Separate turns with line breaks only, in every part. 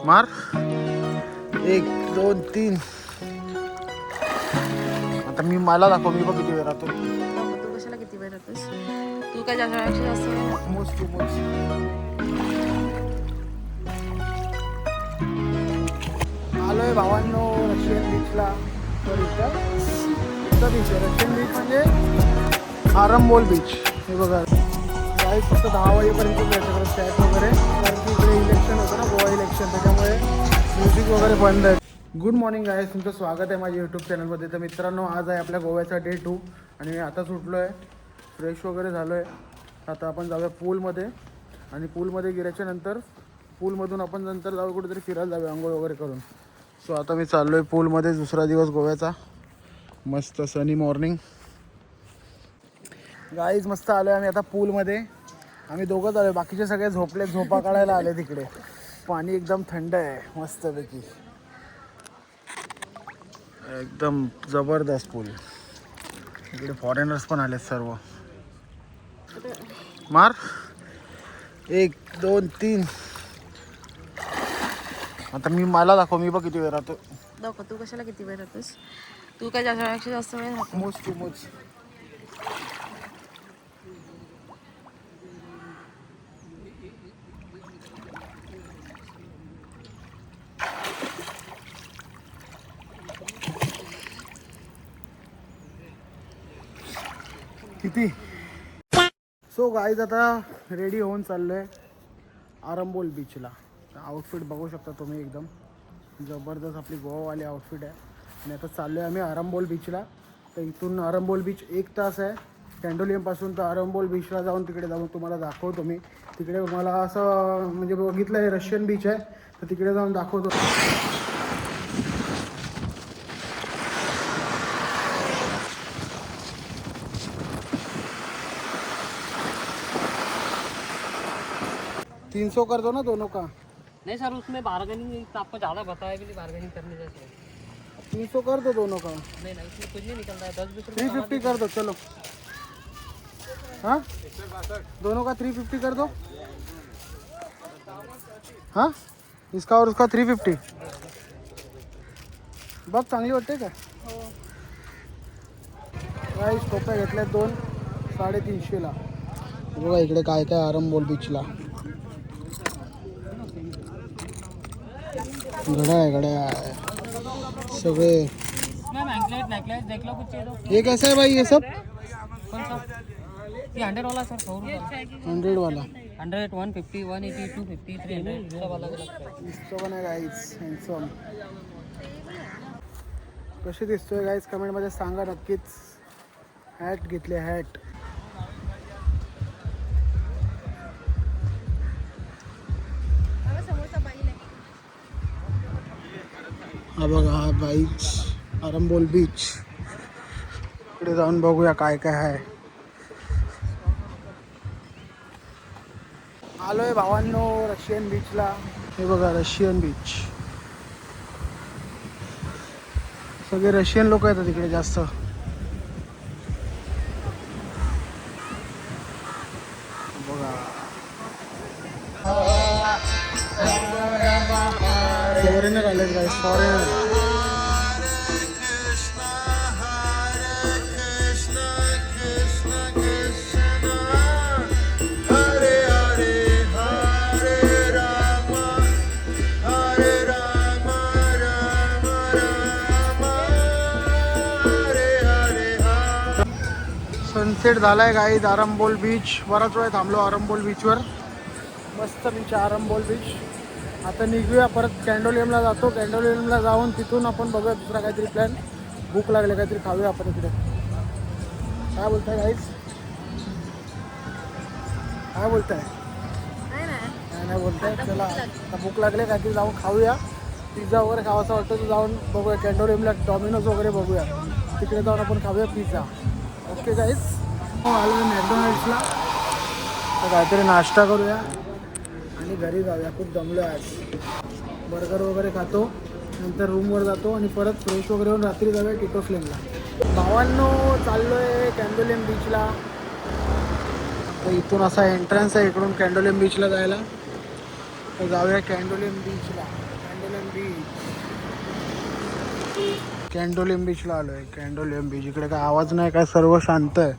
मार 1 2 3. आता मला दाखव, मी बघ किती वेळ राहतो.
तू कशाला किती वेळ राहतोस? तू काय जास्त
मोज. आलोय भावांनो रशियन बीचला. तर इथं बीच आहे. रशियन बीच म्हणजे आरंबोल बीच. हे बघा काही फक्त 10 वाजेपर्यंत भेटत स्टॅट वगैरे, कारण की इकडे इलेक्शन होतं ना, गोवा इलेक्शन, त्याच्यामुळे म्युझिक वगैरे बंद आहे. गुड मॉर्निंग आहे, तुमचं स्वागत आहे माझ्या यूट्यूब चॅनलमध्ये. तर मित्रांनो, आज आहे आपल्या गोव्याचा डे 2 आणि आता सुटलो आहे, फ्रेश वगैरे झालो आहे. आता आपण जाऊया पूलमध्ये आणि पूलमध्ये गेल्याच्या नंतर पूलमधून आपण नंतर जाऊ कुठेतरी फिरायला जाऊया आंघोळ वगैरे करून. सो आता मी चाललो आहे पूलमध्ये. दुसरा दिवस गोव्याचा, मस्त सनी मॉर्निंग. गाईज मस्त आलो आहे आम्ही आता पूलमध्ये. आम्ही दोघंच आलो, बाकीचे सगळे झोपले, झोपा काढायला आले तिकडे. पाणी एकदम थंड आहे मस्तपैकी, एकदम जबरदस्त पूल. इकडे फॉरेनर्स पण आलेत सर्व. मार 1 2 3. आता मला दाखव, मी बघ किती वेळ राहतो.
दाखव, तू कशाला किती वेळ राहतोस? तू काय जास्त वेळ राहतो?
मोज. किती. सो गाईज आता रेडी होऊन चाललो आहे आरंबोल बीचला. आउटफिट बघू शकता तुम्ही, एकदम जबरदस्त आपली गोवावाली आउटफिट आहे. आणि आता चाललो आहे आम्ही आरंबोल बीचला. तर इथून आरंबोल बीच 1 तास आहे कॅन्डोलियमपासून. तर आरंबोल बीचला जाऊन तिकडे जाऊन तुम्हाला दाखवतो मी. तिकडे मला असं म्हणजे बघितलं आहे रशियन बीच आहे, तर तिकडे जाऊन दाखवतो. $300 कर दो ना दोनों का.
नहीं सर, उसमें बार्गेनिंग आपको ज़्यादा बताया भी नहीं, बार्गेनिंग करने जैसे।
300 कर दो दोनों का.
नहीं उसमें कुछ नहीं निकल रहा है, 10-20 रुपये
350 कर दो चलो. हाँ दोनों का 350 कर दो. हाँ इसका और उसका 350. बघ चांगली वाटते का. प्राईस टोप्या घेतल्या 2 350ला. बघा इकडे काय काय आरंबोल बीचला. घड्याळ सगळे.
नेकलेस देख लो, कुछ चाहिए तो।
ये कैसा है भाई ये सब.
कौन सा? ये 100 वाला सर, 100 रुपये
100 वाला.
100, 150, 180, 250, 300 सब अलग अलग।
दिसतो पण आहे गाईज हँडसम. कशी दिसतोय गाईज कमेंटमध्ये सांगा नक्कीच. हॅट घेतले हॅट. हा बघा हा बीच, आरंबोल बीच. इकडे जाऊन बघूया काय काय आहे. आलोय भावांनो रशियन बीचला. हे बघा रशियन बीच. सगळे रशियन लोक येतात तिकडे जास्त. बघा फॉरेनर आले काय, फॉरेनर. सनसेट झालाय गाईज आरंबोल बीच. बराच वेळ थांबलो आरंबोल बीचवर. मस्त बीच आरंबोल बीच. आता निघूया परत कॅन्डोलियमला जातो. कॅन्डोलियमला जाऊन तिथून आपण बघूया दुसरा काहीतरी प्लॅन. भूक लागले काहीतरी खाऊया आपण इकडे. काय बोलताय गाईज, काय बोलताय. नाही बोलताय. चला आता भूक लागले काहीतरी जाऊन खाऊया. पिझ्झा वगैरे खावासा वाटतं तर जाऊन बघूया कॅन्डोलियमला. डॉमिनोज वगैरे बघूया, तिकडे जाऊन आपण खाऊया पिझ्झा. Okay guys. आलो मॅकडॉनल्ड्सला. तर काहीतरी नाश्ता करूया आणि घरी जाऊया. खूप दमलो आहे आज. बर्गर वगैरे खातो, नंतर रूमवर जातो आणि परत फ्रेश वगैरे होऊन रात्री जाऊया टिटो फ्लेमला. भावांनो चाललो आहे कॅन्डोलियम बीचला. तर इथून असा एंट्रन्स आहे इकडून कॅन्डोलियम बीचला जायला. तर जाऊया कॅन्डोलियम बीचला. कॅन्डोलिम बीचला आलोय. कॅन्डोलिम बीच इकडे काय आवाज नाही, काय सर्व शांत आहे.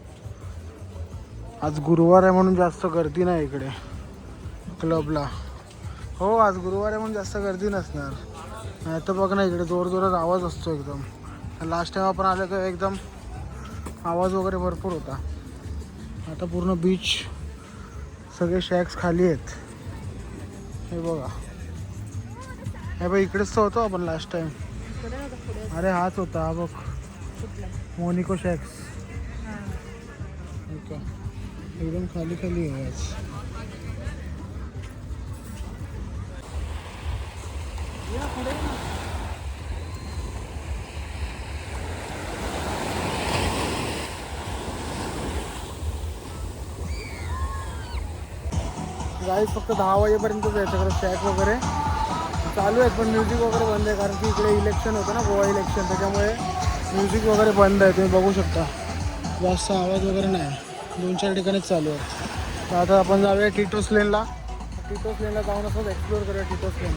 आज गुरुवार आहे म्हणून जास्त गर्दी नाही इकडे क्लबला. हो आज गुरुवार आहे म्हणून जास्त गर्दी नसणार. नाही तर बघ ना इकडे जोरजोरात आवाज असतो एकदम. लास्ट टाइम आपण आलो तर एकदम आवाज वगैरे भरपूर होता. आता पूर्ण बीच सगळे शॅक्स खाली आहेत. हे बघा, हे बघ इकडेच तर होतो आपण लास्ट टाइम. अरे हाच होता हा बघ, मोनिको शॅक्स. ओके, एकदम खाली खाली आहे आज. गाईज फक्त 10 वाजेपर्यंतच आहे सगळं. शॅक वगैरे चालू आहेत पण म्युझिक वगैरे बंद आहे, कारण की इकडे इलेक्शन होतं ना, गोवा इलेक्शन. त्याच्यामुळे म्युझिक वगैरे बंद आहे, तुम्ही बघू शकता. जास्त आवाज वगैरे नाही, 2-4 ठिकाणीच चालू आहे. तर आता आपण जाऊया टिटोस लेनला. टिटोस लेनला जाऊन असं एक्सप्लोअर करूया टिटोस लेन.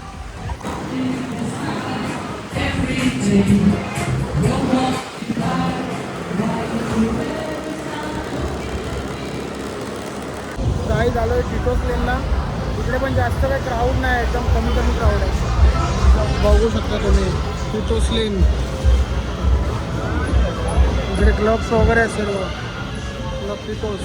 काही झालं आहे टिटोस लेनला. इकडे पण जास्त काही क्राऊड नाही, एकदम कमी क्राऊड आहे. बघू शकता तुम्ही टिटोस लेन. इकडे क्लब्स वगैरे आहेत सर्व. क्लब टिटोस.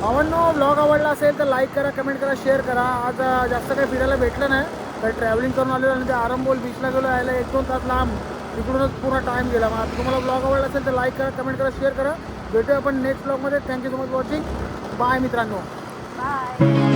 भावांनो, ब्लॉग आवडला असेल तर लाईक करा, कमेंट करा, शेअर करा. आज जास्त काही फिरायला भेटलं नाही, तर ट्रॅव्हलिंग करून आलेलो आणि ते आरंबोल बीचला गेलो. यायला 1-2 तास लांब, तिकडूनच पूर्ण टाईम गेला. मग आता तुम्हाला ब्लॉग आवडला असेल तर लाईक करा, कमेंट करा, शेअर करा. भेटूया आपण नेक्स्ट ब्लॉगमध्ये. Thank you so much watching. Bye मित्रांनो.
बाय.